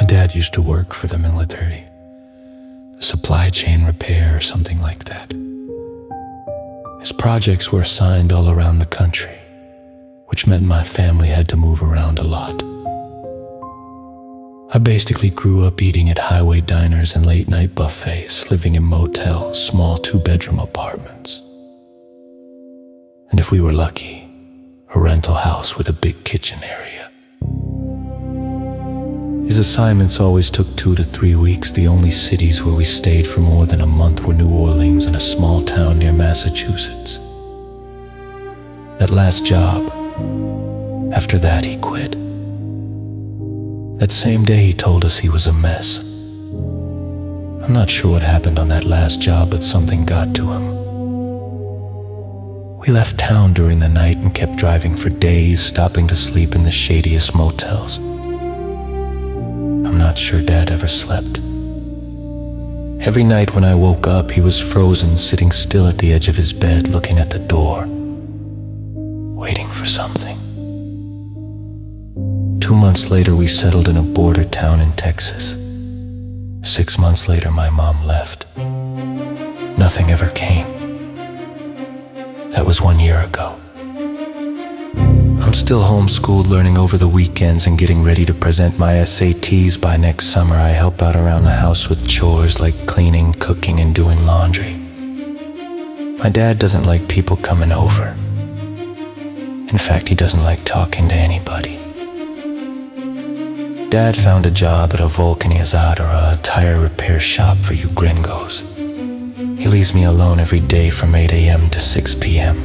dad used to work for the military, supply chain repair or something like that. His projects were assigned all around the country, which meant my family had to move around a lot. I basically grew up eating at highway diners and late-night buffets, living in motels, small two-bedroom apartments. And if we were lucky, a rental house with a big kitchen area. His assignments always took 2 to 3 weeks. The only cities where we stayed for more than a month were New Orleans and a small town near Massachusetts. That last job, after that he quit. That same day he told us he was a mess. I'm not sure what happened on that last job, but something got to him. We left town during the night and kept driving for days, stopping to sleep in the shadiest motels. I'm not sure Dad ever slept. Every night when I woke up, he was frozen, sitting still at the edge of his bed, looking at the door, waiting for something. 2 months later, we settled in a border town in Texas. 6 months later, my mom left. Nothing ever came. That was 1 year ago. I'm still homeschooled, learning over the weekends and getting ready to present my SATs. By next summer, I help out around the house with chores like cleaning, cooking, and doing laundry. My dad doesn't like people coming over. In fact, he doesn't like talking to anybody. Dad found a job at a vulcanizador, or a tire repair shop for you gringos. He leaves me alone every day from 8 a.m. to 6 p.m.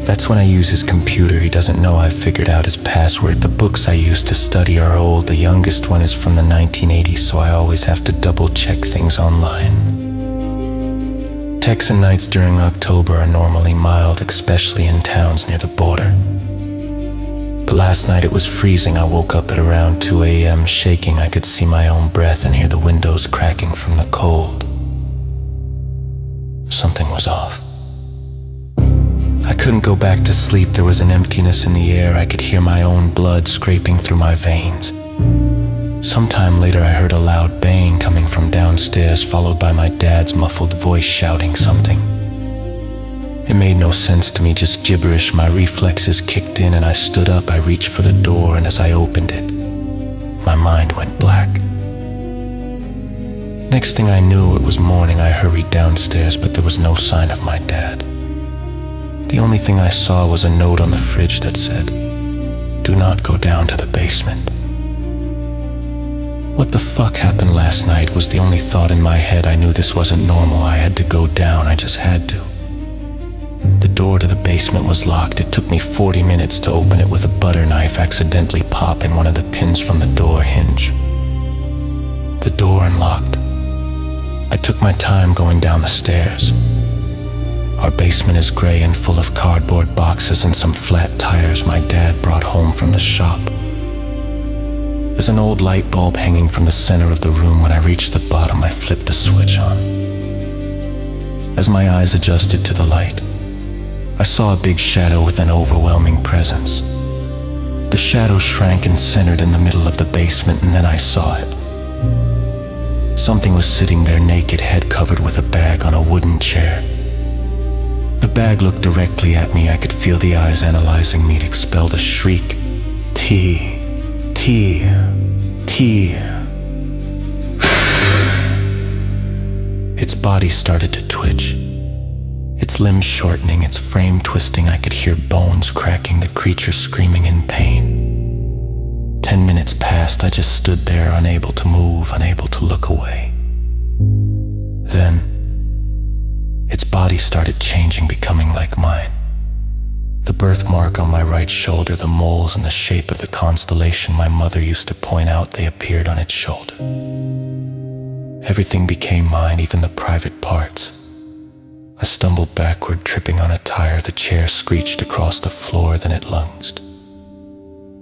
That's when I use his computer. He doesn't know I've figured out his password. The books I used to study are old. The youngest one is from the 1980s, so I always have to double-check things online. Texan nights during October are normally mild, especially in towns near the border. But last night it was freezing. I woke up at around 2 a.m. shaking. I could see my own breath and hear the windows cracking from the cold. Something was off. I couldn't go back to sleep. There was an emptiness in the air. I could hear my own blood scraping through my veins. Sometime later, I heard a loud bang coming from downstairs, followed by my dad's muffled voice shouting something. It made no sense to me, just gibberish. My reflexes kicked in and I stood up. I reached for the door, and as I opened it, my mind went black. Next thing I knew, it was morning. I hurried downstairs, but there was no sign of my dad. The only thing I saw was a note on the fridge that said, "Do not go down to the basement." What the fuck happened last night was the only thought in my head. I knew this wasn't normal. I had to go down. I just had to. The door to the basement was locked. It took me 40 minutes to open it with a butter knife, accidentally popping one of the pins from the door hinge. The door unlocked. I took my time going down the stairs. Our basement is gray and full of cardboard boxes and some flat tires my dad brought home from the shop. There's an old light bulb hanging from the center of the room. When I reached the bottom, I flipped the switch on. As my eyes adjusted to the light, I saw a big shadow with an overwhelming presence. The shadow shrank and centered in the middle of the basement, and then I saw it. Something was sitting there, naked, head covered with a bag on a wooden chair. The bag looked directly at me. I could feel the eyes analyzing me. It expelled a shriek. T. Its body started to twitch. Its limbs shortening, its frame twisting. I could hear bones cracking, the creature screaming in pain. 10 minutes passed. I just stood there, unable to move, unable to look away. Then, its body started changing, becoming like mine. The birthmark on my right shoulder, the moles and the shape of the constellation my mother used to point out, they appeared on its shoulder. Everything became mine, even the private parts. I stumbled backward, tripping on a tire. The chair screeched across the floor, then it lunged.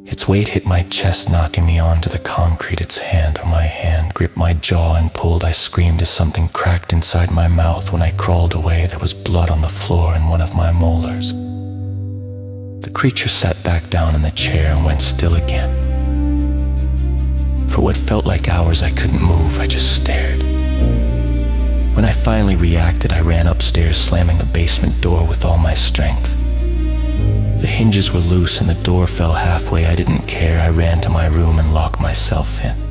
Its weight hit my chest, knocking me onto the concrete. Its hand on my hand gripped my jaw and pulled. I screamed as something cracked inside my mouth. When I crawled away, there was blood on the floor and one of my molars. The creature sat back down in the chair and went still again. For what felt like hours, I couldn't move, I just stared. When I finally reacted, I ran upstairs, slamming the basement door with all my strength. The hinges were loose and the door fell halfway. I didn't care. I ran to my room and locked myself in.